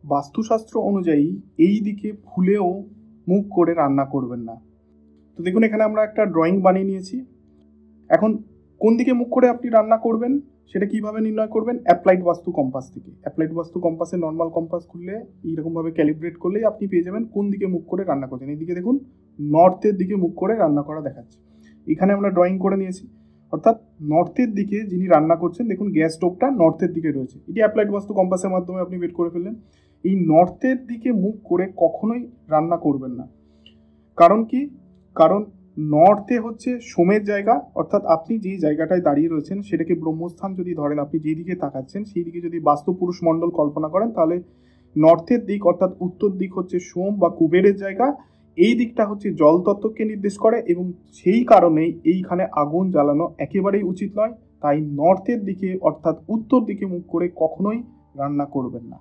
বাস্তুশাস্ত্র অনুযায়ী এই দিকে ভুলেও মুখ করে রান্না করবেন না। তো দেখুন এখানে আমরা একটা ড্রয়িং বানিয়ে নিয়েছি। এখন কোন দিকে মুখ করে আপনি রান্না করবেন সেটা কিভাবে নির্ণয় করবেন? অ্যাপ্লাইড বাস্তু কম্পাস থেকে। অ্যাপ্লাইড বাস্তু কম্পাসে নর্মাল কম্পাস খুললে এইরকমভাবে ক্যালিব্রেট করলেই আপনি পেয়ে যাবেন কোন দিকে মুখ করে রান্না করছেন। এইদিকে দেখুন নর্থের দিকে মুখ করে রান্না করা দেখাচ্ছে। এখানে আমরা ড্রয়িং করে নিয়েছি, অর্থাৎ নর্থের দিকে যিনি রান্না করছেন, দেখুন গ্যাস স্টোভটা নর্থের দিকে রয়েছে। এটি অ্যাপ্লাইড বাস্তু কম্পাসের মাধ্যমে আপনি বের করে ফেললেন। এই নর্থের দিকে মুখ করে কখনোই রান্না করবেন না। কারণ কি? কারণ নর্থে হচ্ছে সোমের জায়গা, অর্থাৎ আপনি যেই জায়গাটায় দাঁড়িয়ে রয়েছেন সেটাকে ব্রহ্মস্থান যদি ধরেন, আপনি যেই দিকে তাকাচ্ছেন সেই দিকে যদি বাস্তু পুরুষ মণ্ডল কল্পনা করেন, তাহলে নর্থের দিক অর্থাৎ উত্তর দিক হচ্ছে সোম বা কুবেরের জায়গা। এই দিকটা হচ্ছে জল তত্ত্বকে নির্দেশ করে এবং সেই কারণেই এইখানে আগুন জ্বালানো একেবারেই উচিত নয়। তাই নর্থের দিকে অর্থাৎ উত্তর দিকে মুখ করে কখনোই রান্না করবেন না।